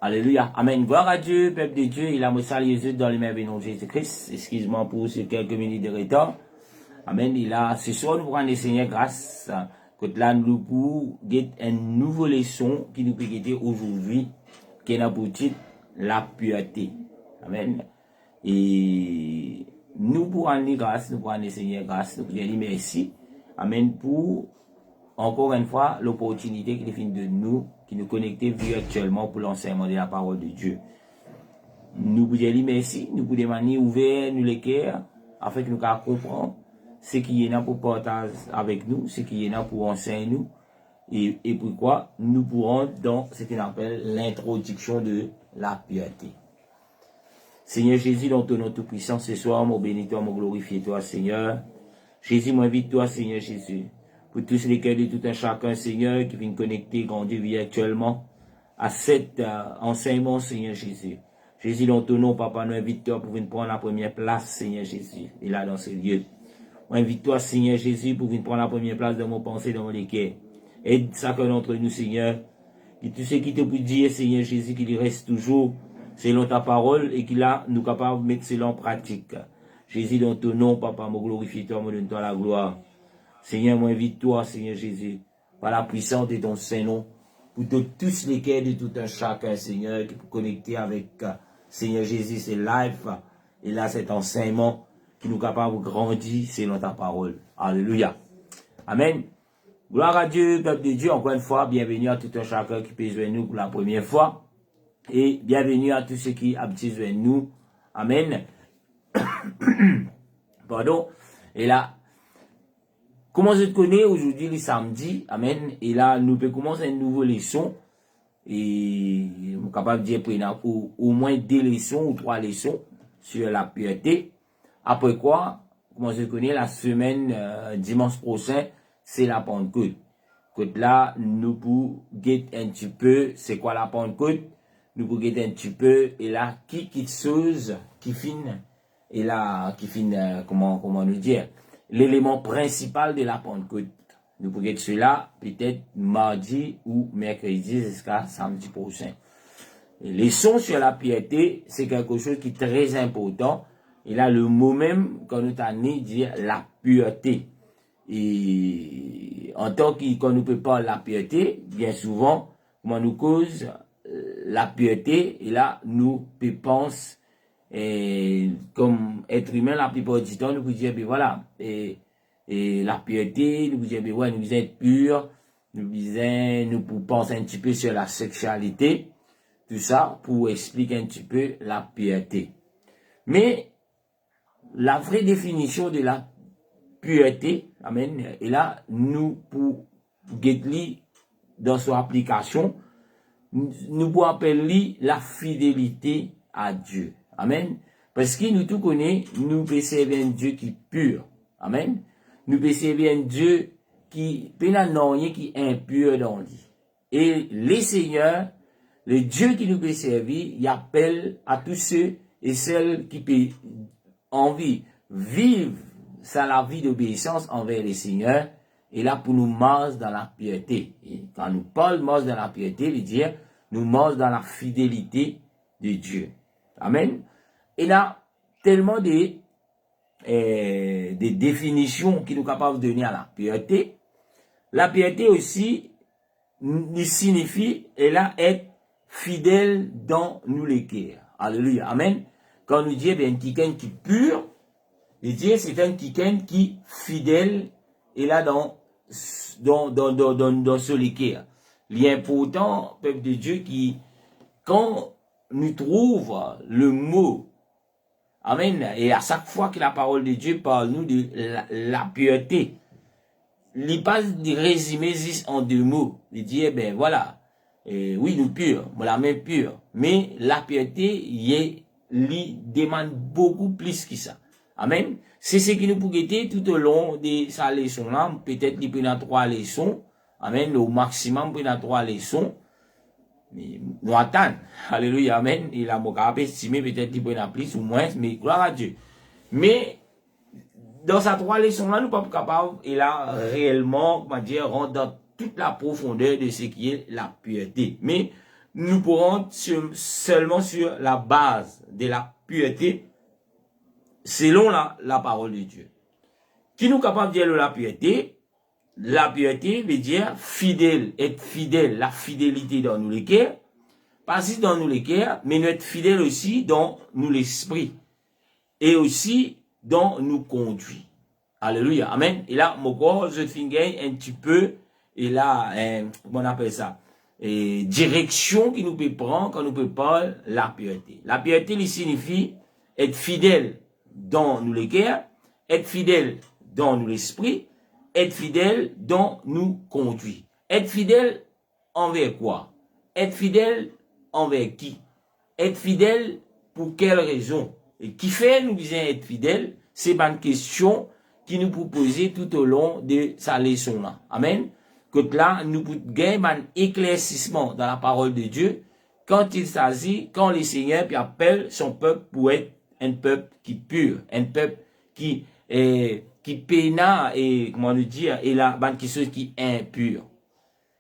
Alléluia. Amen. Gloire à Dieu, peuple de Dieu. Il a me salué Jésus dans les merveilleux de Jésus-Christ. Excuse-moi pour ces quelques minutes de retard. Amen. Il a, ce soir, nous prenons le Seigneur grâce. Que là, nous pour get une nouvelle leçon qui nous peut guetter aujourd'hui, qui est pour titre la pureté. Amen. Et nous pour rendre grâce, nous prenons le Seigneur grâce. Nous dire merci. Amen. Pour encore une fois l'opportunité qu'il fait de nous, qui nous connecter virtuellement pour l'enseignement de la parole de Dieu. Nous vous dire merci, nous pouvons demander ouvert nous les cœurs, afin que nous puissions comprendre ce qui est là pour partager avec nous, ce qui est là pour enseigner nous, et pourquoi nous pourrons dans ce qu'on appelle l'introduction de la pureté. Seigneur Jésus, dans ton nom tout puissant, ce soir, mon bénis toi, mon glorifie toi, Seigneur. Jésus, m'invite toi, Seigneur Jésus, pour tous les cœurs de tout un chacun, Seigneur, qui viennent connecter, grandir virtuellement à cet enseignement, Seigneur Jésus. Jésus, dans ton nom, Papa, nous invite toi pour venir prendre la première place, Seigneur Jésus, et là, dans ce lieu. Invite-toi, Seigneur Jésus, pour venir prendre la première place dans mon pensée, dans mon cœur. Aide chacun d'entre nous, Seigneur, que tout ce qui te peut dire, Seigneur Jésus, qu'il reste toujours selon ta parole et qu'il a nous capables de mettre cela en pratique. Jésus, dans ton nom, Papa, me glorifie toi, me donne toi la gloire. Seigneur, moi invite-toi, Seigneur Jésus, par la puissance de ton Saint-Nom, pour tous les cœurs de tout un chacun, Seigneur, qui peut connecter avec Seigneur Jésus, c'est live, et là, cet enseignement qui nous capable de grandir selon ta parole. Alléluia. Amen. Gloire à Dieu, peuple de Dieu, encore une fois, bienvenue à tout un chacun qui peut jouer nous pour la première fois, et bienvenue à tous ceux qui habitent jouer nous. Amen. Pardon. Et là, comment je te connais aujourd'hui, le samedi, amen, et là, nous pouvons commencer une nouvelle leçon, et je suis capable de dire au moins 2 leçons ou 3 leçons sur la pureté. Après quoi, comment je te connais, la semaine, dimanche prochain, c'est la Pentecôte. Donc là, nous pouvons guetter un petit peu, c'est quoi la Pentecôte, nous pouvons guetter un petit peu, et là, qui chose, qui finit, et là, qui finit, comment nous dire, l'élément principal de la Pentecôte. Nous pourrons être cela peut-être mardi ou mercredi jusqu'à samedi prochain. Et les sons sur la piété, c'est quelque chose qui est très important. Et là, le mot même, quand nous t'avons dire la pureté. Et en tant que, quand nous peut parler de la pureté, bien souvent, comment nous cause la pureté, et là, nous penser, et comme être humain, la plupart du temps, nous pouvons dire, ben voilà, et la pureté, nous pouvons dire, ben ouais, nous êtes purs, nous pouvons penser un petit peu sur la sexualité, tout ça, pour expliquer un petit peu la pureté. Mais, la vraie définition de la pureté, amen, et là, nous, pour Getly, dans son application, nous pouvons appeler la fidélité à Dieu. Amen. Parce que nous tout connaissons, nous pouvons servir un Dieu qui est pur. Amen. Nous pouvons servir un Dieu qui n'a rien qui est impur dans lui. Et les seigneurs, le Dieu qui nous peut servir, il appelle à tous ceux et celles qui peuvent envie vivre la vie d'obéissance envers les seigneurs. Et là, pour nous marcher dans la piété. Et quand nous parlons marche dans la piété, veut dire nous marchons dans la fidélité de Dieu. Amen. Et là, tellement des définitions qui nous sont capables de donner à la piété. La piété aussi, signifie, elle a être fidèle dans nous les cœurs. Alléluia. Amen. Quand nous disons, ben, quelqu'un qui est pur, c'est un quelqu'un qui est fidèle, et là, dans ce cœur. L'important, peuple de Dieu, qui, quand nous trouvons le mot, amen, et à chaque fois que la parole de Dieu parle nous de la pureté, il passe de résumer en 2 mots. Il dit, ben voilà, oui, nous purs, la main pure, mais la pureté, il demande beaucoup plus que ça. Amen. C'est ce qui nous peut guetter tout au long de sa leçon là. Peut-être qu'il peut y avoir 3 leçons. Amen. Au maximum, il peut y avoir 3 leçons. Mais nous attendons. Alléluia. Amen. Il a mon estimé peut-être qu'il peut y avoir plus ou moins, mais gloire à Dieu. Mais, dans ces 3 leçons-là, nous ne sommes pas capables, et là, réellement, comment dire, rentrer dans toute la profondeur de ce qui est la pureté. Mais, nous pourrons seulement sur la base de la pureté, selon la parole de Dieu. Qui nous est capable de dire la pureté? La pureté veut dire fidèle, être fidèle, la fidélité dans nous les cœurs, pas juste dans nous les cœurs, mais nous être fidèle aussi dans nous l'esprit, et aussi dans nous conduit. Alléluia, amen. Et là, mon corps, je finis un petit peu, et là, comment on appelle ça? Et direction qui nous peut prendre quand nous peut parler la pureté. La pureté, il signifie être fidèle dans nous les cœurs, être fidèle dans nous l'esprit, être fidèle dans nous conduit. Être fidèle envers quoi? Être fidèle envers qui? Être fidèle pour quelle raison? Et qui fait nous disons être fidèle? C'est une question qui nous proposait tout au long de sa leçon là. Amen. Que là, nous gagnons un éclaircissement dans la parole de Dieu quand il s'agit, quand le Seigneur appelle son peuple pour être un peuple qui est pur, un peuple qui peina et, comment nous dire, et là, quelque chose qui est impur.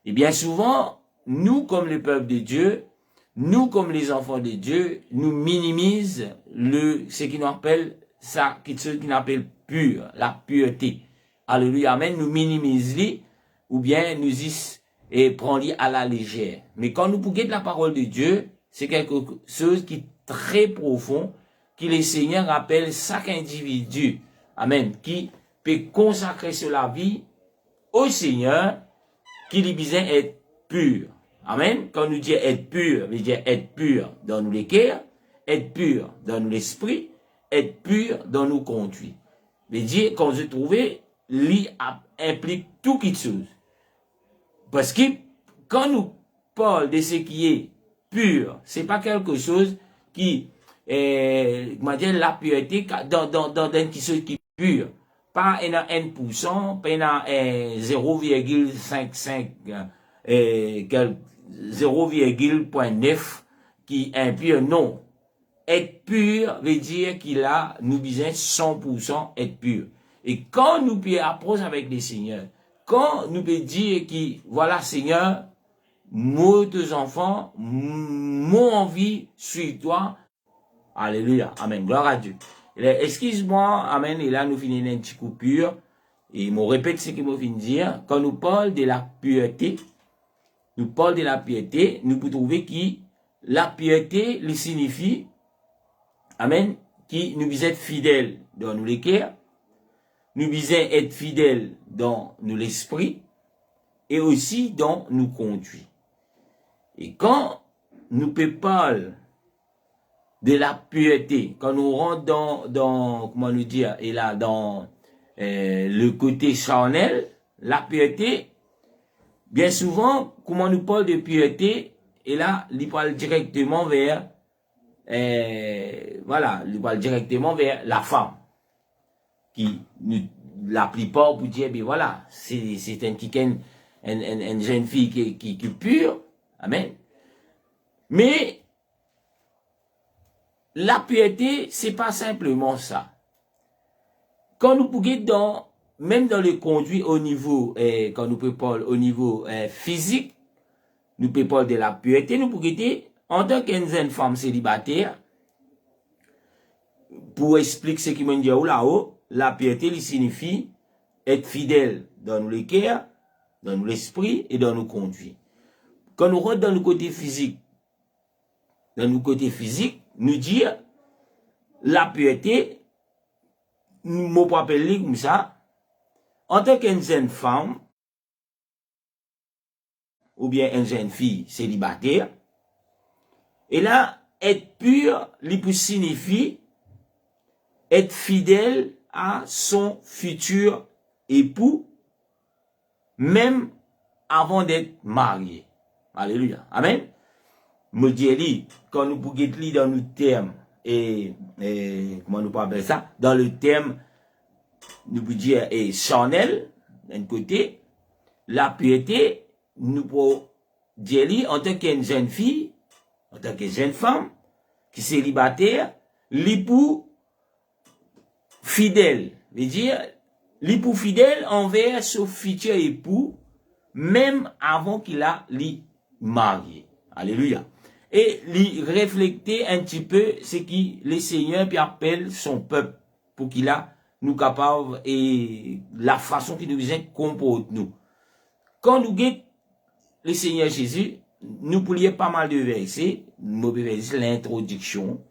Et bien souvent, nous, comme le peuple de Dieu, nous, comme les enfants de Dieu, nous minimisons ce qui nous appelle ça, ce qui nous appelle pur, la pureté. Alléluia, amen, nous minimisons, ou bien nous prenons à la légère. Mais quand nous pouvons la parole de Dieu, c'est quelque chose qui est très profond, qui le Seigneur appelle chaque individu, amen, qui peut consacrer sa vie au Seigneur, qui lui besoin être pur. Amen. Quand nous disons être pur, veut dire être pur dans nous les cœurs, être pur dans nous l'esprit, être pur dans nos conduits. Veut dire, quand je trouvais, implique tout quelque chose. Parce que, quand nous parlons de ce qui est pur, c'est pas quelque chose qui, comment dire, la pureté, dans quelque chose qui est pur. Pas 1%, pas 0,55, 0,9 qui est impur, non. Être pur veut dire qu'il a, nous disons 100% être pur. Et quand nous pouvons approcher avec les seigneurs, quand nous pouvons dire que, voilà Seigneur, moi, tes enfants, mon envie, suis-toi. Alléluia. Amen. Gloire à Dieu. Excuse-moi, amen, et là nous finissons un petit coupure, et je répète ce que je viens de dire, quand nous parlons de la pureté, nous pouvons trouver que la pureté, il signifie, amen, qui nous disons être fidèles dans nous les cœurs, nous disons être fidèles dans nous l'esprit, et aussi dans nous conduit. Et quand nous parlons de la pureté, quand nous rentrons dans comment nous dire, et là, dans le côté charnel, la pureté, bien souvent, comment nous parle de pureté, et là, il parle directement vers, voilà, il parle directement vers la femme, qui la plupart pour dire, ben voilà, c'est une jeune fille qui est pure, amen. Mais, la pureté, c'est pas simplement ça. Quand nous pouvons même dans le conduit au niveau, quand nous parlons au niveau physique, nous parlons de la pureté, nous pouvons dire, en tant qu'une femme célibataire, pour expliquer ce qui m'a dit là-haut, la pureté il signifie être fidèle dans nos cœurs, dans l'esprit et dans nos conduits. Quand nous rentrons dans le côté physique, nous dire la pureté, nous pouvons appeler comme ça, en tant qu'une jeune femme, ou bien une jeune fille célibataire, et là, être pur, il signifie être fidèle à son futur époux, même avant d'être marié. Alléluia. Amen. Me dit, quand nous pouvons lire dans nos termes, et comment nous parlons ça, dans le terme, nous pouvons dire, charnel, d'un côté, la pureté, nous pouvons dire, en tant qu'une jeune fille, en tant que jeune femme, qui est célibataire, l'époux fidèle, veut dire, l'époux fidèle envers son futur époux, même avant qu'il a li marié. Alléluia. Et lui refléter un petit peu ce qui le Seigneur puis appelle son peuple pour qu'il a nous capable et la façon qu'il nous comporte nous. Quand nous guettons le Seigneur Jésus, nous poulions pas mal de versets, l'introduction.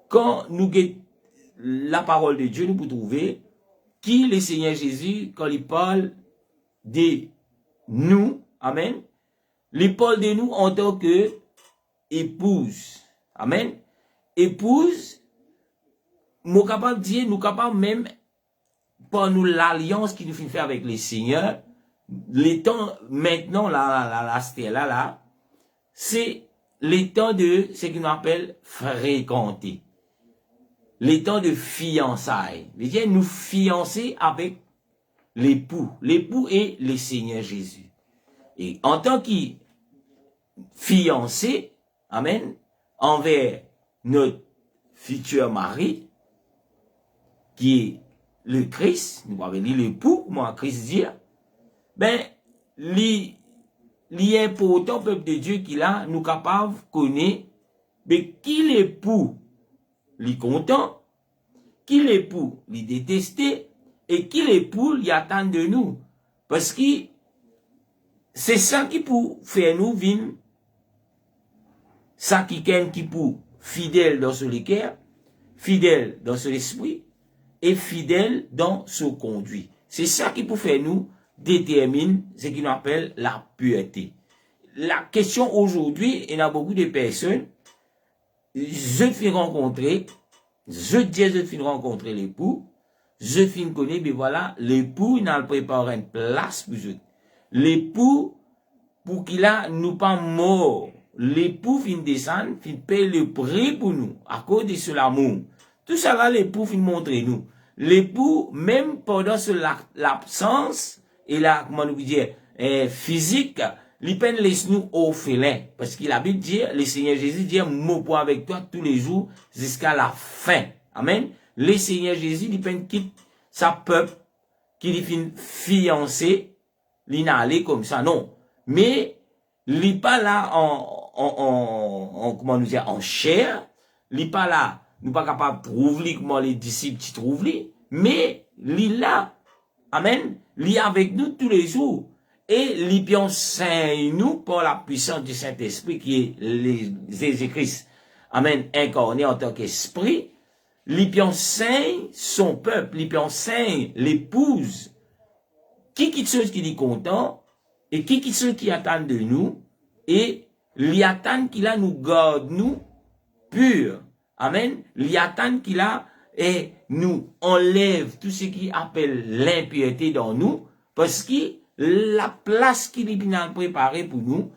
Quand nous guettons la parole de Dieu, nous pouvons trouver qui le Seigneur Jésus, quand il parle de nous, amen, il parle de nous en tant que épouse, amen, épouse, nous capable de dire, nous capable même, par nous l'alliance qu'il nous fait faire avec le Seigneur, les temps maintenant, là, c'est les temps de ce qu'on appelle fréquenter. Les temps de fiançailles. C'est-à-dire nous fiancer avec l'époux. L'époux est le Seigneur Jésus. Et en tant que fiancé, amen, envers notre futur mari, qui est le Christ, nous avons dit l'époux, moi, Christ dire, ben, li important, peuple de Dieu, qu'il a, nous capables de connaître, mais qui l'époux, li content, qui l'époux, li détesté, et qui l'époux, li attend de nous. Parce que c'est ça qui peut faire nous vivre, ça qui peut fidèle dans ce cœur, fidèle dans son esprit, et fidèle dans son conduit. C'est ça qui peut faire nous détermine ce qu'on appelle la pureté. La question aujourd'hui, il y a beaucoup de personnes, je fais rencontrer, je fais rencontrer l'époux, je fais connaître, mais voilà, l'époux, il a préparé une place pour eux. L'époux, pour qu'il a, nous pas mort. L'époux fin descendre, fin payer le prix pour nous, à cause de ce l'amour. Tout ça là, l'époux fin montrer nous. L'époux, même pendant l'absence, et là, comment nous dire, physique, il peine laisse nous orphelins. Parce qu'il a Bible dit, le Seigneur Jésus dit, mon point avec toi tous les jours, jusqu'à la fin. Amen. Le Seigneur Jésus, il peine quitte sa peuple, qui lui fin fiancé, il n'a allé comme ça, non. Mais, il n'est pas là comment nous dire, en chair, il n'est pas là, nous pas capable de trouver comment les disciples qui trouvent, mais il est là, amen, il est avec nous tous les jours, et il peut enseigner nous par la puissance du Saint-Esprit qui est Jésus-Christ, amen, incarné en tant qu'esprit, il peut enseigner son peuple, il peut enseigner l'épouse, qui sont qui est content, et qui sont qui attendent de nous, et il attend qu'il a nous garde nous purs. Amen. Il attend qu'il a et nous enlève tout ce qui appelle l'impureté dans nous, parce que la place qu'il a préparée pour nous,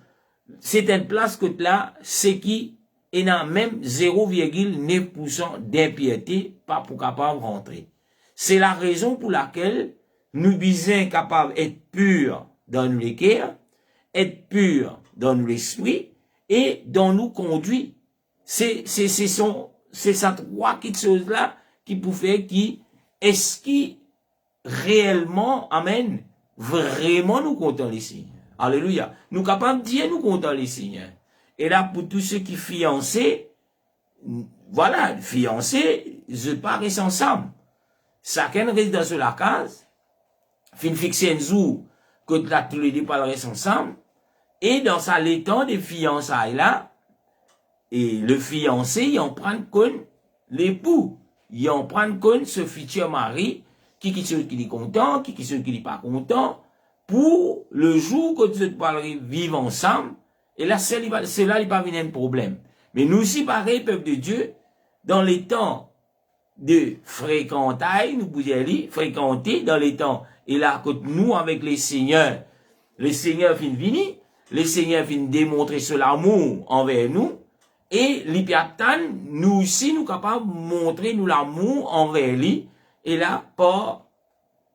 c'est une place que là, c'est qui est a même 0,9% d'impiété, pas pour capable rentrer. C'est la raison pour laquelle nous sommes capables d'être purs dans le cœur, être purs dans l'esprit et dans nous conduit. C'est ça trois choses là qui pour faire qui est-ce qui réellement amène vraiment nous comptons les signes. Alléluia. Nous capables de dire nous comptons les signes. Et là pour tous ceux qui fiancés, voilà, fiancés, je parais ensemble. Chacun reste dans la case, fin fixer un jour que là tous les deux parleraient ensemble. Et dans sa l'étang des fiançailles là, et le fiancé, il en prend compte l'époux, il en prend compte ce futur mari, qui est content, qui est pas content, pour le jour que tu parlerais vivre ensemble, et là, c'est là, il pas venir un problème. Mais nous aussi, pareil, peuple de Dieu, dans les temps de fréquentailles, nous pouvons dire, fréquenter dans les temps, et là, que nous, avec les seigneurs finissent venir, les seigneurs finissent démontrer ce l'amour envers nous, et l'hypiatan, nous aussi, nous capables de montrer nous l'amour envers lui, et là, par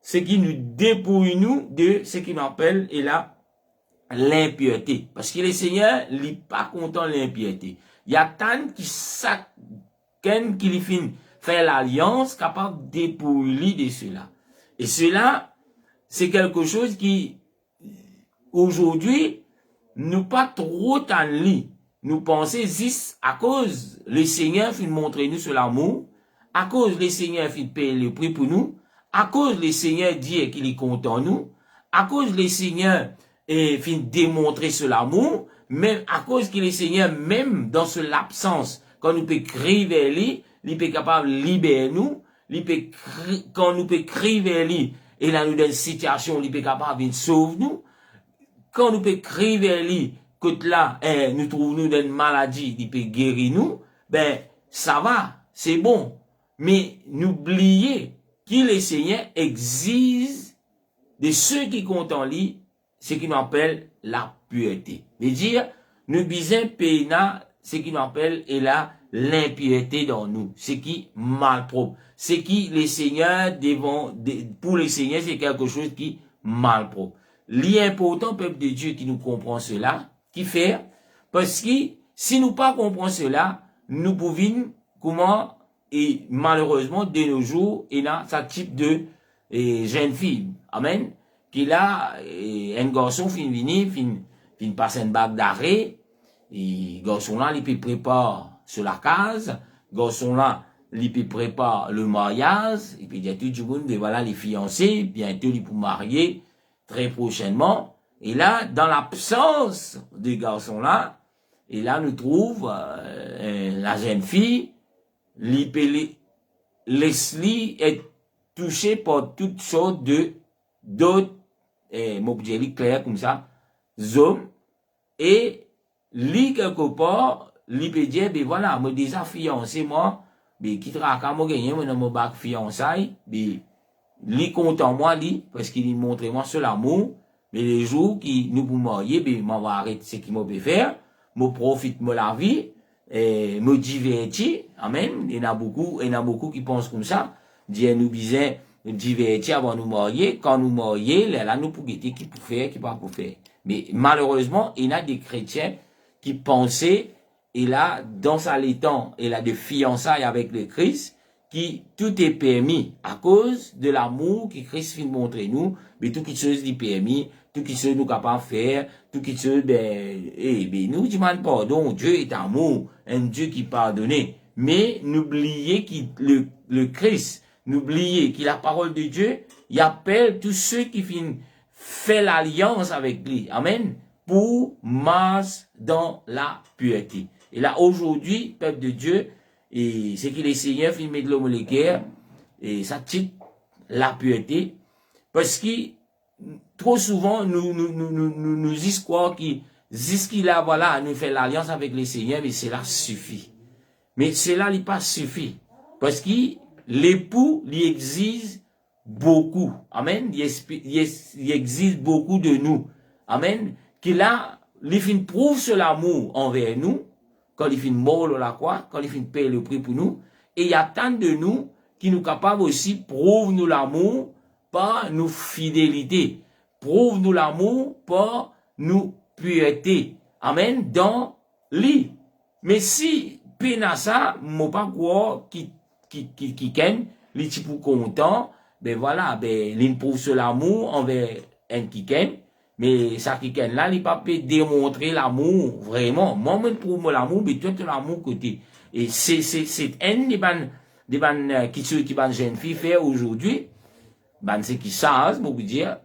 ce qui nous dépouille nous de ce qu'il appelle, et là, l'impiété. Parce que les seigneurs, ils sont pas contents de l'impiété. Il y a tant qui lui finit faire l'alliance, capable de dépouiller de cela. Et cela, c'est quelque chose qui, aujourd'hui, nous pas trop en lit. Nous pensons juste à cause les seigneurs finissent montrer nous sur l'amour, à cause les seigneurs finissent payer le prix pour nous, à cause les seigneurs disent qu'il est content nous, à cause les seigneurs finissent démontrer sur l'amour, même à cause que les seigneurs, même dans ce l'absence, quand nous peut crier vers lui, il peut capable de libérer nous, quand nous peut crier vers lui, et là nous dans une situation, il peut capable de sauver nous, quand nous peut crier vers lui, que là, nous trouvons nous dans une maladie, il peut guérir nous, ben, ça va, c'est bon. Mais n'oubliez que les seigneurs exigent de ceux qui comptent en lui, ce qu'ils appellent la pureté. C'est-à-dire, nous bisons payer ce qu'ils appellent et là, l'impiété dans nous, ce qui malpropre. Ce qui les seigneurs pour les seigneurs, c'est quelque chose qui malpropre. L'important peuple de Dieu qui nous comprend cela, qui fait, parce que si nous pas comprenons cela, nous pouvons, comment, et malheureusement, de nos jours, il y a ce type de jeune fille, amen, qui là, un garçon fin passer une bague d'arrêt, et garçon là, il peut préparer sur la case, garçon là, il peut préparer le mariage, et puis il y a tout le monde, voilà, les fiancés, bientôt il peut marier, très prochainement, et là, dans l'absence des garçons là, et là, nous trouvons la jeune fille, Leslie est touchée par toutes sortes d'autres, clair comme ça, hommes, et lui, quelque part, lui peut dire, ben voilà, moi déjà fiancé, moi, ben quittera quand moi gagner, moi dans mon bac fiançailles, ben, lui content moi, lui, parce qu'il montre moi sur l'amour, mais les jours qui nous pour marier, ben, m'en va arrêter ce qu'il m'a peut faire, me profite de la vie, me divertir, amen. Il y en a beaucoup qui pensent comme ça. Dieu nous disait, divertir avant de nous marier, quand nous marier, là, nous pour guetter qui pour faire, qui pas pour faire. Mais, malheureusement, il y a des chrétiens qui pensaient, et là, dans sa l'étang, et là, de fiançailles avec le Christ, qui tout est permis à cause de l'amour que Christ vient montrer nous, mais tout qui chose est permis, tout qui chose nous capable de faire, tout qui chose, nous demandons pardon, Dieu est amour, un Dieu qui pardonne. Mais n'oubliez que le Christ, n'oubliez que la parole de Dieu, il appelle tous ceux qui fait l'alliance avec lui, amen, pour marcher dans la pureté. Et là, aujourd'hui, peuple de Dieu, et c'est que les seigneurs filment de l'homme les guerres, et ça titre la pureté, parce que trop souvent, nous disons quoi, qu'il a, voilà, nous fait l'alliance avec les seigneurs, mais cela suffit. Mais cela n'est pas suffit, parce que l'époux lui exige beaucoup, amen, il exige beaucoup de nous, amen, qu'il a il fin prouve ce l'amour envers nous, quand il fin mort la croix, quand il fin payer le prix pour nous, et il y a tant de nous qui nous capables aussi prouve nous l'amour par nos fidélités, prouve nous l'amour par nos pureté. Amen, dans lui. Mais si penasa, moi pas quoi qui ken, li ti pour content, ben voilà, ben il prouve ce l'amour envers un qui ken. Mais ça qui ken là, il pas peut démontrer l'amour vraiment. Moi-même prouve l'amour, mais toi l'amour côté. Et c'est un des ban qui ban jeune fille fait aujourd'hui. Ben c'est qui ça, beaucoup dire.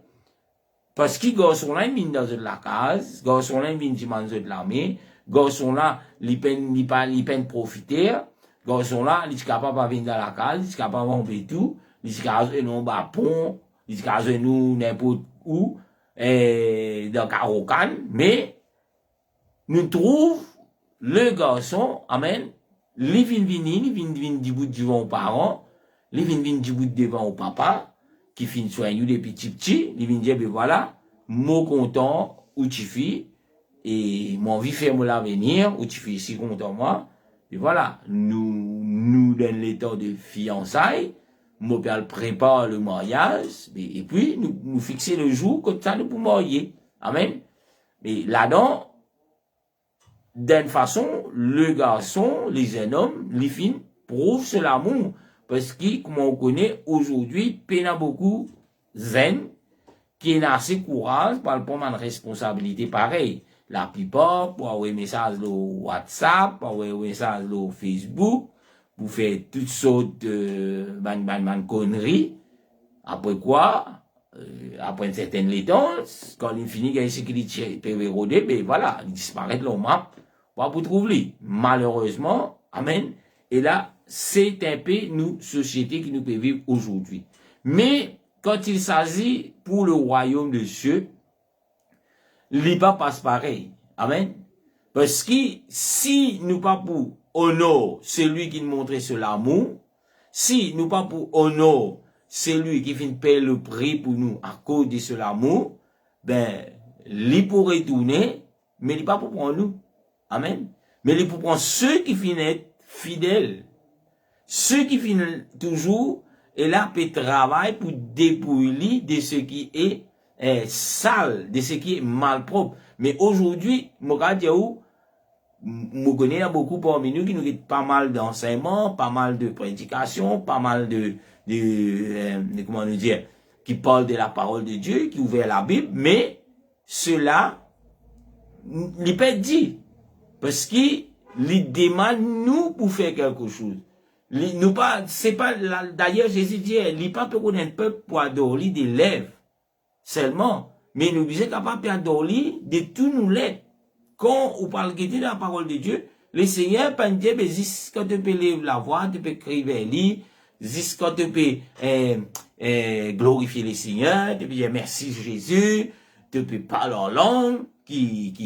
Parce que garçon là, il vient dans la case, garçon là, il vient dans l'armée, garçon là, il peine profiter, garçon là, il est capable de venir dans la case, il est capable de faire tout, il est capable de nous bas pont, il est capable de nous n'importe où, dans Carocan, mais, nous trouvons le garçon, amen, il vient venir, il vient du bout devant aux parents, il vient du bout devant au papa, qui finit soigner des petits, il vient dire, ben voilà, moi content, ou tu fais, et mon vie fait l'avenir, ou tu fais si content moi, et voilà, nous donne l'état de fiançailles, mon père prépare le mariage, et puis nous fixer le jour comme ça nous pour marier. Amen. Mais là-dedans, d'une façon, le garçon, les jeunes hommes, les filles, prouvent ce l'amour. Parce que, comme on connaît aujourd'hui, peine beaucoup zen, qui n'a assez courage pour prendre une responsabilité pareille. La plupart, pour avoir un message sur WhatsApp, pour avoir un message sur Facebook, pour faire toutes sortes de conneries. Après quoi, après une certaine latence, quand il finit, il y a une sécurité pévérodée, ben voilà, il disparaît de la map, pour trouver. Malheureusement, amen. Et là, c'est un peu nous, société qui nous peut vivre aujourd'hui. Mais, quand il s'agit pour le royaume de Dieu, l'IPA passe pareil. Amen. Parce que si nous pas pour honor celui qui nous montrait ce l'amour, si nous pas pour honor celui qui vient payer le prix pour nous à cause de ce l'amour, ben, il pourrait tourner, mais il pas pour prendre nous. Amen. Mais il pour prendre ceux qui finissent être fidèles. Ceux qui finissent toujours, et là, peut travailler pour dépouiller de ce qui est sale, de ce qui est malpropre. Mais aujourd'hui, moi, je connais beaucoup parmi nous qui nous ont pas mal d'enseignements, pas mal de prédications, pas mal de comment nous dire, qui parlent de la parole de Dieu, qui ouvrent la Bible, mais cela, il peut être dit. Parce qu'il demande nous pour faire quelque chose. Nous pas, c'est pas, d'ailleurs, Jésus dit, il pas peut connaître peuple pour adorer des lèvres. Seulement. Mais nous sommes capables d'adorer de tout nous l'être. Quand on parle de la parole de Dieu, le Seigneur peut dire, ben, quand tu peux lever la voix, tu peux crier vers lui, quand tu peux, glorifier le Seigneur, tu peux dire merci Jésus, tu peux parler en langue,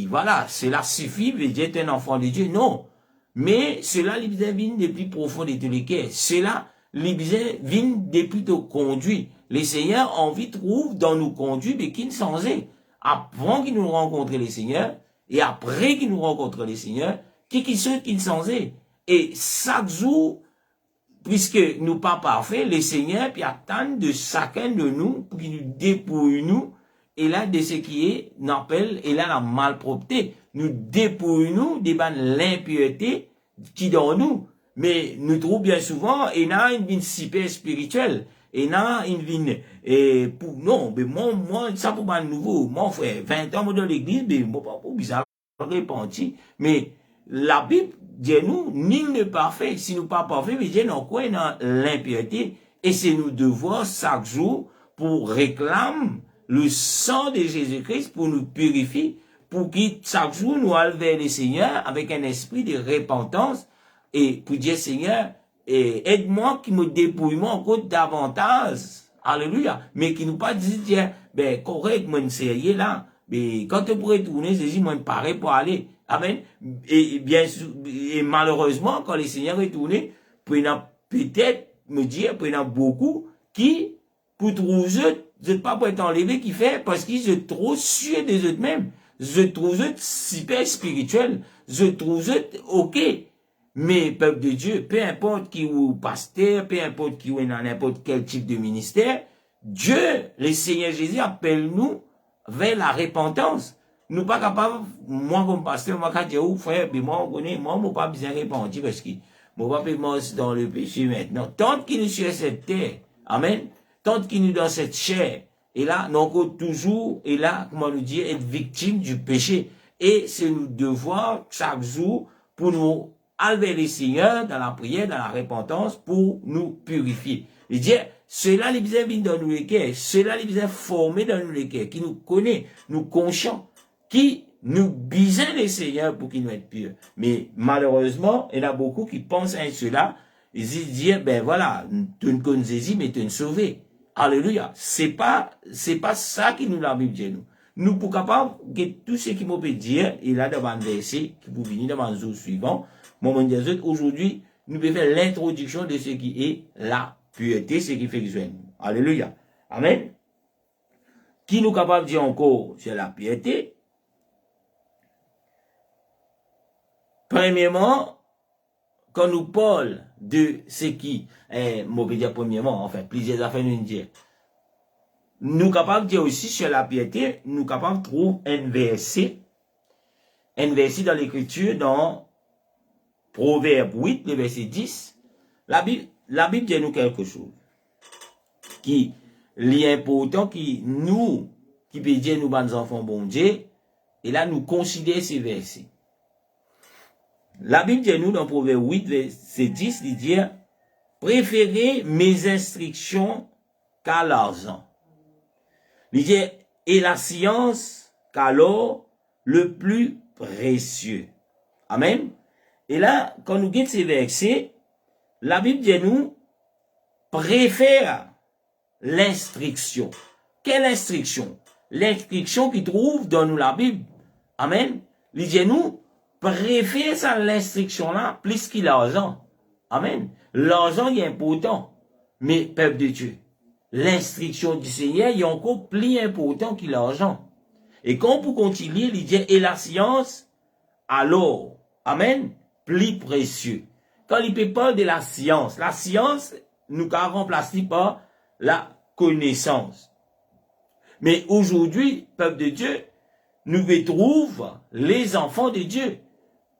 voilà, cela suffit, veut dire, tu es un enfant de Dieu. Non. Mais cela, les vient depuis profond de tous les cœurs. Cela, les vient depuis te conduit. Les Seigneurs envie trouve dans nous conduire, mais qui ne s'en est. Avant qu'ils nous rencontrent les Seigneurs, et après qu'ils nous rencontrent les Seigneurs, qui sont qui ne s'en est. Et chaque jour, puisque nous pas parfaits, les Seigneurs, puis attendent de chacun de nous, pour qu'ils nous dépouillent nous, et là, de ce qui est, n'appelle, et là, la malpropreté. Nous dépouillons nous de l'impureté qui dans nous. Mais nous trouvons bien souvent, et là, une vie super spirituelle. Et là, une vie, et pour, non, mais moi, ça pour pas nouveau. Mon frère, 20 ans dans l'église, mais moi, pas pour bizarre, repenti. Mais, la Bible dit nous, nul n'est parfait. Si nous pas parfaits, mais Dieu nous quoi dans l'impureté. Et c'est nous devoir chaque jour pour réclamer le sang de Jésus-Christ pour nous purifier, pour qu'il, chaque jour, nous aille vers le Seigneur avec un esprit de repentance et pour dire, Seigneur, aide-moi qui me dépouille encore davantage. Alléluia. Mais qui nous pas dit, tiens, ben, correct, moi, sérieux là. Mais quand tu pourrais tourner, Jésus, moi, pareil pour aller. Amen. Et bien sûr, et malheureusement, quand le Seigneur est tourné, peut-être me dire, il y en a beaucoup qui, pour trouver, je ne pas pour être enlevé, qui fait, parce qu'ils sont trop sûrs des eux-mêmes. je trouve super spirituel, je trouve ok. Mais, peuple de Dieu, peu importe qui ou pasteur, peu importe qui ou dans n'importe quel type de ministère, Dieu, le Seigneur Jésus appelle nous vers la repentance. Nous pas capables, moi comme pasteur, moi quand dire, frère, mais moi on connaît, moi pas besoin de repentir parce que moi pas mort dans le péché maintenant. Tant qu'il nous sur cette terre, amen, tant qu'il nous dans cette chair, et là, nous encore toujours, et là, comment nous dire, être victime du péché. Et c'est notre devoir chaque jour pour nous aller les Seigneur dans la prière, dans la repentance, pour nous purifier. Il dit, cela les besoin dans nous les cœurs, cela les besoin formés dans nous les cœurs, qui nous connaît, nous conscients, qui nous besoin les Seigneurs pour qu'ils nous être purs. Mais malheureusement, il y en a beaucoup qui pensent à cela, ils se disent, ben voilà, tu ne connais mais tu ne sauvé. Alléluia. C'est pas ça qui nous la Bible dit nous. Nous pour capable que tout ce qui m'ont peut dire, il a dans un verset qui pour venir dans un jour suivant. Moment des autres, aujourd'hui, nous pouvons faire l'introduction de ce qui est la pureté, ce qui fait que nous. Alléluia. Amen. Qui nous capable de dire encore sur la pureté? Premièrement, quand nous parlons de ce qui est, mauvais dire premièrement, en fait, plusieurs affaires nous dire. Nous capables de dire aussi sur la piété, nous capables de trouver un verset dans l'écriture, dans Proverbe 8, le verset 10. La Bible dit nous quelque chose qui est important, qui peut dire nous, bonnes enfants, bon Dieu, et là, nous considérons ces versets. La Bible dit nous dans Proverbe 8, verset 10, il dit, préférez mes instructions qu'à l'argent. Il dit, et la science qu'à l'or le plus précieux. Amen. Et là, quand nous guettons ces versets, la Bible dit nous, préfère l'instruction. Quelle instruction? L'instruction qui trouve dans nous la Bible. Amen. Il dit nous, préfère ça l'instruction là, plus que l'argent. Amen. L'argent est important. Mais, peuple de Dieu, l'instruction du Seigneur est encore plus important que l'argent. Et quand pour continuer, il dit, et la science, alors, amen, plus précieux. Quand il peut parler de la science nous avons remplacé par la connaissance. Mais aujourd'hui, peuple de Dieu, nous retrouvons les enfants de Dieu.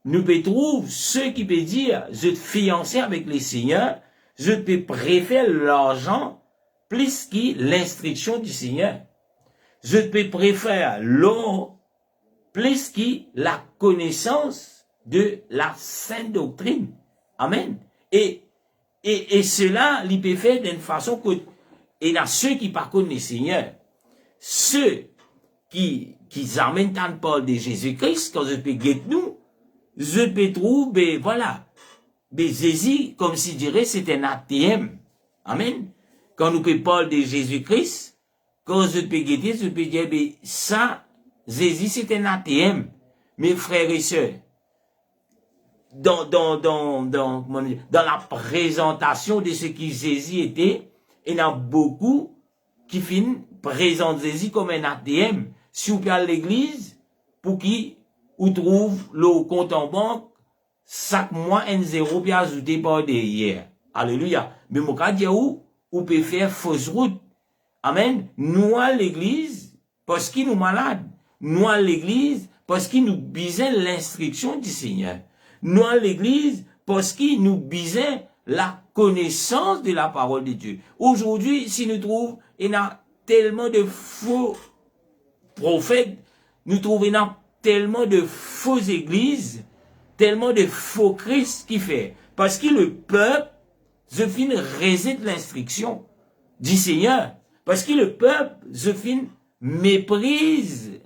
Nous retrouvons ceux qui peuvent dire, je te fiancé avec les seigneurs, je te préfère l'argent plus que l'instruction du Seigneur. Je te préfère l'or plus que la connaissance de la sainte doctrine. Amen. Et cela, il peut faire d'une façon que, et là, ceux qui par contre les seigneurs, ceux qui amènent tant de parole de Jésus-Christ, quand je peux guetter nous, je peux trouver, voilà, mais Jésus, comme si dirait, c'est un ATM. Amen. Quand nous peut parler de Jésus-Christ, quand je peux guetter, je peux dire, mais ça, Jésus, c'est un ATM. Mes frères et sœurs, dans la présentation de ce qui Jésus était, il y en a beaucoup qui finissent présentent Jésus comme un ATM. Si vous parlez à l'église, pour qui vous trouve le compte en banque, chaque mois, un zéro, puis ajouté par derrière. Alléluia. Mais mon cas dit où peut faire fausse route. Amen. Nous à l'église, parce qu'il nous malade. Nous à l'église, parce qu'il nous bisait l'instruction du Seigneur. Nous à l'église, parce qu'il nous bisait la connaissance de la parole de Dieu. Aujourd'hui, si nous trouvons, il y a tellement de faux prophètes, nous trouvons tellement de fausses églises, tellement de faux Christ qui fait. Parce que le peuple, je finis réside l'instruction du Seigneur. Parce que le peuple, je finis méprise,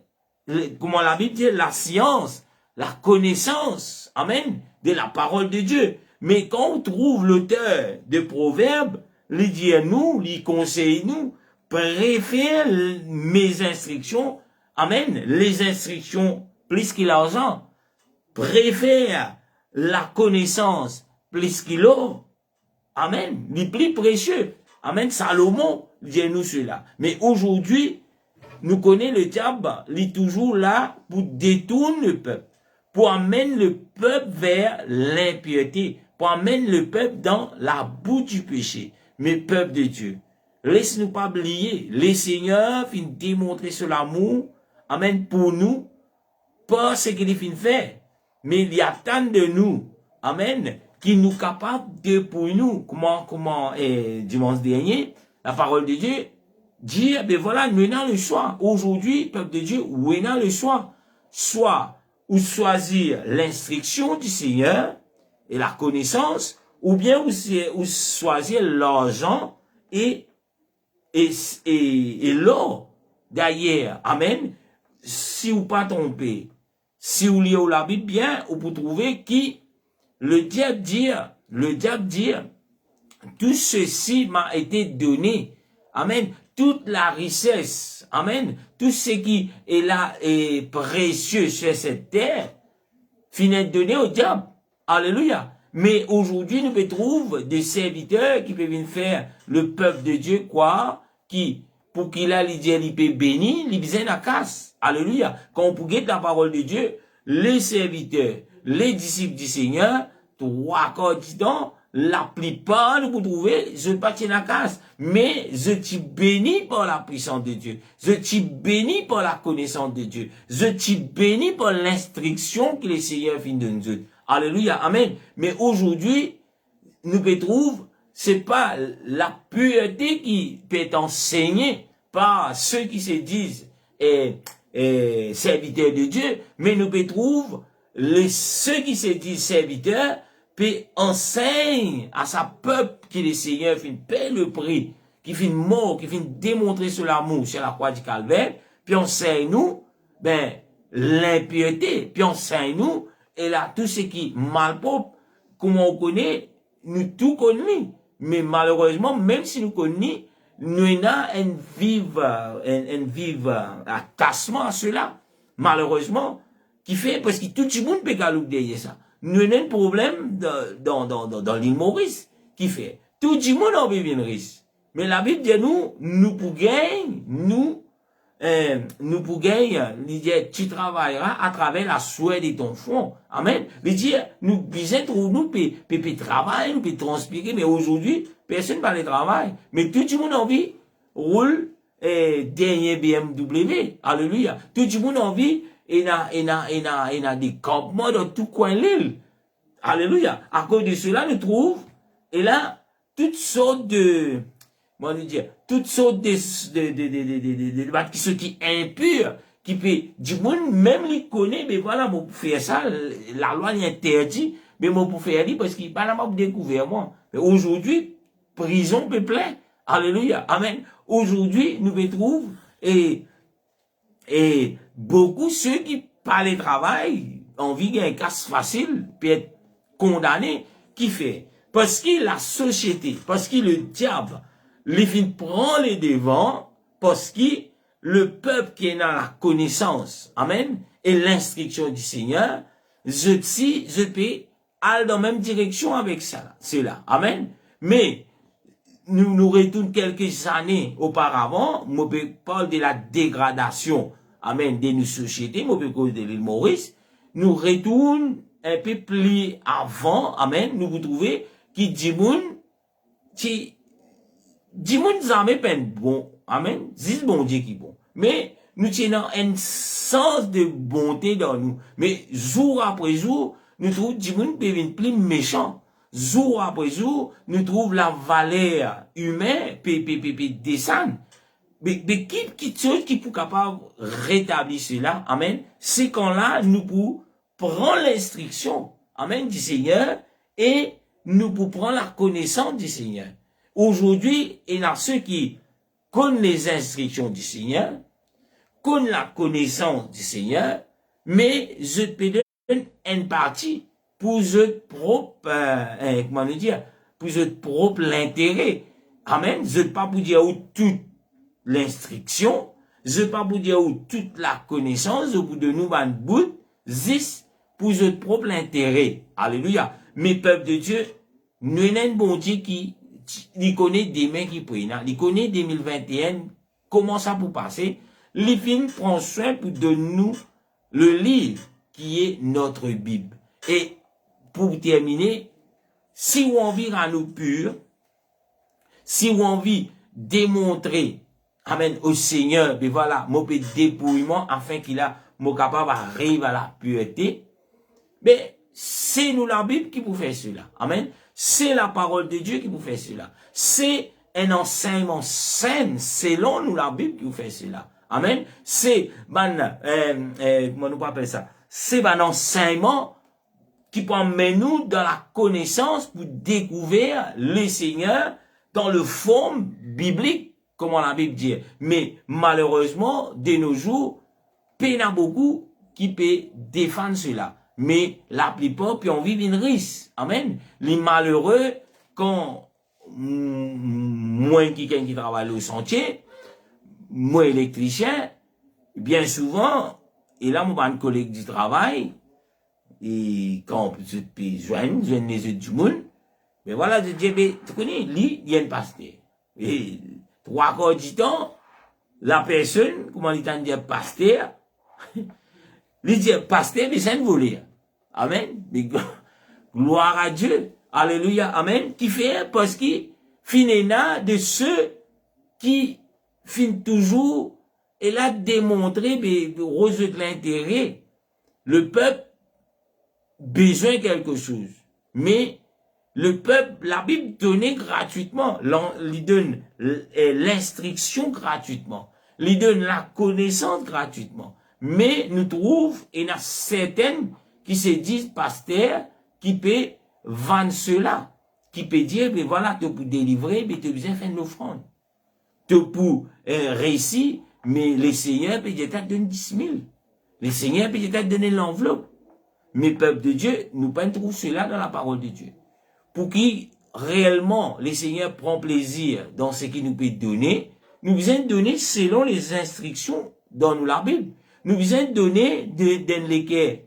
comment la Bible dit, la science, la connaissance, amen, de la parole de Dieu. Mais quand on trouve l'auteur de Proverbes, il dit à nous, il conseille nous, préfère mes instructions, amen, les instructions plus que l'argent, préfère la connaissance plus que l'or, amen, les plus précieux, amen, Salomon dit à nous cela. Mais aujourd'hui, nous connaissons le diable, il est toujours là pour détourner le peuple, pour amener le peuple vers l'impiété, pour amener le peuple dans la boue du péché. Mais peuple de Dieu, laisse-nous pas oublier, le Seigneur vient démontrer son amour, amen, pour nous, pas ce qu'il vient faire, mais il attend de nous, amen, qui nous capable de pour nous, comment, dimanche dernier, la parole de Dieu, dire, ben voilà, nous avons le choix. Aujourd'hui, peuple de Dieu, nous avons le choix. Soit, ou choisir l'instruction du Seigneur et la connaissance, ou bien ou choisir l'argent et l'or. D'ailleurs, amen, si vous pas trompé, si vous lisez la Bible bien, vous pouvez trouver qui le diable dit, tout ceci m'a été donné. Amen. Toute la richesse, amen, tout ce qui est là est précieux sur cette terre, finit donné au diable. Alléluia. Mais aujourd'hui, nous trouvons des serviteurs qui peuvent faire le peuple de Dieu, quoi, pour qu'il a l'idée, il peut bénir, il besoin la casse. Alléluia. Quand on peut la parole de Dieu, les serviteurs, les disciples du Seigneur, trois quarts du temps, la plupart, nous trouver, je pas tiens la casse, mais je t'y bénis par la puissance de Dieu. Je t'y bénis par la connaissance de Dieu. Je t'y bénis par l'instruction que le Seigneur vient de nous. Alléluia. Amen. Mais aujourd'hui, nous trouvons, c'est pas la pureté qui peut être enseignée par ceux qui se disent, serviteurs de Dieu, mais nous trouvons ceux qui se disent serviteurs, puis enseigne à sa peuple que le Seigneur fait payer le prix, qui fait mort, qui fait démontrer son amour sur la croix du Calvaire, puis enseigne nous, l'impiété, puis enseigne nous, et là, tout ce qui est malpropre, comme on connaît, nous tout connaissons. Mais malheureusement, même si nous connaissons, nous avons un vive attachement à cela. Malheureusement, qui fait, parce que tout le monde peut galouper derrière ça. Nous avons un problème dans l'île Maurice, qui fait, tout le monde a besoin de risque. Mais la Bible dit nous pour gagner, nous pour gagner, il dit, tu travailleras à travers la souhait de ton front. Amen. Il dit, nous, besoin de nous, peut travailler, nous peut transpirer, mais aujourd'hui, personne ne parle de travail. Mais tout le monde a envie, roule, dernier BMW. Alléluia. Tout le monde a envie, il a des campements dans tout coin de l'île. Alléluia. À cause de cela, nous trouvons, et là, toutes sortes de, toutes sortes de qui sont impurs, qui peut, du monde, même les connaît, mais voilà, moi, pour faire ça, la loi l'interdit, mais moi, pour faire ça, parce qu'il pas là, pour découvrir moi. Mais aujourd'hui, prison peut plein. Alléluia. Amen. Aujourd'hui, nous retrouvons, et beaucoup ceux qui parlent de travail, envie d'un casse facile, peut être condamné, qui fait? Parce que la société, parce que le diable, les filles prend les devants, parce que le peuple qui est dans la connaissance, amen, et l'instruction du Seigneur, je peux aller dans la même direction avec ça, cela, amen. Mais, nous retournons quelques années auparavant, je peux parler de la dégradation, amen, de nos sociétés, je peux cause de l'île Maurice, nous retournons un peu plus avant, amen, nous vous trouvez, qui dit moun, jamais peine bon, amen, c'est bon Dieu qui bon. Mais, nous tenons un sens de bonté dans nous. Mais, jour après jour, nous trouvons, dit moun peut être plus méchant. Jour après jour, nous trouvons la valeur humaine, descendre. Mais qui chose qui pour capable rétablir cela, amen, c'est quand là, nous pour prendre l'instruction, amen, du Seigneur, et nous pour prendre la connaissance du Seigneur. Aujourd'hui, il y a ceux qui connaissent les instructions du Seigneur, connaissent la connaissance du Seigneur, mais je peux donner une partie pour eux propre, comment dire, pour eux propre l'intérêt. Amen. Je ne peux pas vous dire où toute l'instruction, je ne peux pas vous dire où toute la connaissance, au bout de nous, un bout, juste pour eux propre l'intérêt. Alléluia. Mais peuple de Dieu, nous avons un bon Dieu qui connaît des mains qui prennent. Il connaît 2021, comment ça pour passer. l'IFIN prend soin pour donner nous le livre qui est notre Bible. Et pour terminer, si on envie à nous pur, si on envie démontrer, amen, au Seigneur, ben voilà, mon dépouillement afin qu'il a, mon capable arrive à la pureté, ben, c'est nous la Bible qui vous fait cela. Amen. C'est la parole de Dieu qui vous fait cela. C'est un enseignement sain, selon nous la Bible qui vous fait cela. Amen. C'est, comment nous appelle ça? C'est un enseignement qui peut emmener nous dans la connaissance pour découvrir le Seigneur dans le forme biblique, comme la Bible dit. Mais malheureusement, de nos jours, il y en a beaucoup qui peut défendre cela. Mais la plupart puis on vit une risque. Amen. Les malheureux, quand moi quelqu'un qui travaille au chantier, moi électricien, bien souvent, et là, moi, un collègue du travail, et quand on peut joindre les autres du monde, mais voilà, je dis, mais tu connais, lui, il y a un pasteur. Et 3/4 du temps, la personne, comment il dit pasteur, il dit pasteur, mais c'est un volé. Amen. Mais gloire à Dieu. Alléluia. Amen. Qui fait parce qu'il finit de ceux qui finissent toujours et là démontrer, de l'intérêt. Le peuple besoin quelque chose. Mais le peuple, la Bible donnait gratuitement. Il donne l'instruction gratuitement. Il donne la connaissance gratuitement. Mais nous trouvons, il y en a certaines qui se disent pasteurs, qui peut vendre cela. Qui peut dire, mais voilà, tu peux délivrer, mais tu as besoin de faire une offrande. Tu peux réussir, mais le Seigneur peut te donner 10 000. Le Seigneur peut te donner l'enveloppe. Mais peuple de Dieu, nous ne trouvons cela dans la parole de Dieu. Pour qui réellement le Seigneur prend plaisir dans ce qu'il nous peut donner, nous besoin de donner selon les instructions dans la Bible. Nous besoin de donner d'un léquer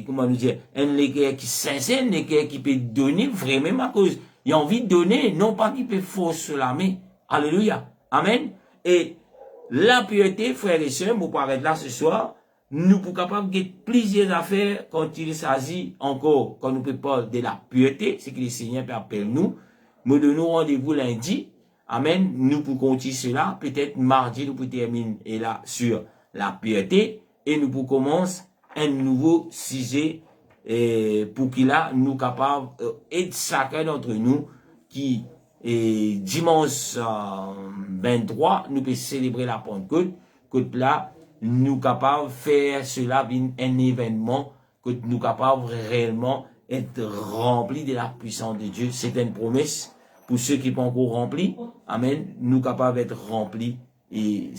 comment nous dire, un léquer qui sincère, un léquer qui peut donner vraiment à cause. Il a envie de donner, non pas qu'il peut forcer cela, mais alléluia. Amen. Et la pureté, frères et sœurs, vous parlez là ce soir, nous sommes capables de plusieurs affaires quand il s'agit encore, quand nous parlons de la pureté, c'est que le Seigneur appelle nous. Nous donnons rendez-vous lundi. Amen. Nous pouvons continuer cela. Peut-être mardi, nous pouvons terminer et là sur la pureté. Et nous pouvons commencer un nouveau sujet pour qu'il a nous capables et chacun d'entre nous qui dimanche 23, nous pouvons célébrer la Pentecôte. Que là, nous capables de faire cela un événement, que nous capables réellement être remplis de la puissance de Dieu. C'est une promesse pour ceux qui ne sont pas encore remplis. Amen. Nous capables d'être remplis. Et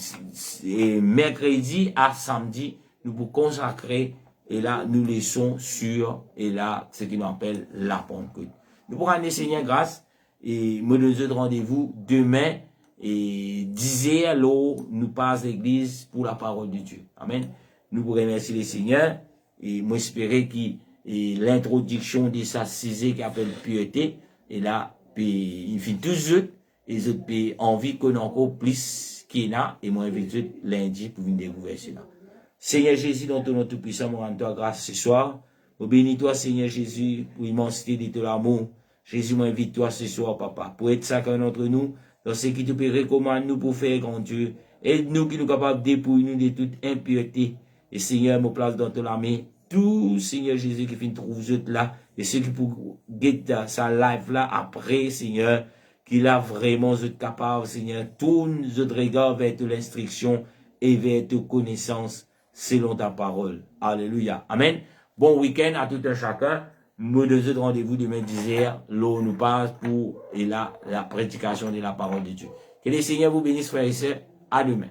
mercredi à samedi, nous vous consacrer. Et là, nous laissons sur, et là, ce qui nous appelle la Pentecôte. Nous pourrons aller, Seigneur, grâce. Et nous nous rendez-vous demain. Et 10h, nous passe l'église pour la parole de Dieu. Amen. Nous vous remercions les Seigneurs. Et moi, j'espérais que l'introduction de sa sujet qui appelle pureté. Et là, puis, il finit tous autres. Et les autres, puis, envie qu'on ait encore plus qu'il y a. Et moi, invite lundi pour venir découvrir cela. Seigneur Jésus, dans ton nom tout-puissant, moi, rends toi grâce ce soir. Moi, bénis-toi, Seigneur Jésus, pour l'immensité de ton amour. Jésus, moi, invite-toi ce soir, papa, pour être chacun d'entre nous. Dans ce qui te peut recommander nous pour faire, grand Dieu. Aide-nous qui nous capables de dépouiller nous de toute impureté. Et Seigneur, me place dans ton main. Tout, Seigneur Jésus, qui finit trouver là. Et ceux qui pour guetter sa life là après, Seigneur, qu'il a vraiment capable, Seigneur, tourne notre regard vers l'instruction et vers ta connaissance selon ta parole. Alléluia. Amen. Bon week-end à tout un chacun. Nous deux rendez-vous demain 10h, l'eau nous passe pour, et là, la prédication de la parole de Dieu. Que le Seigneur vous bénisse, frères et sœurs. À demain.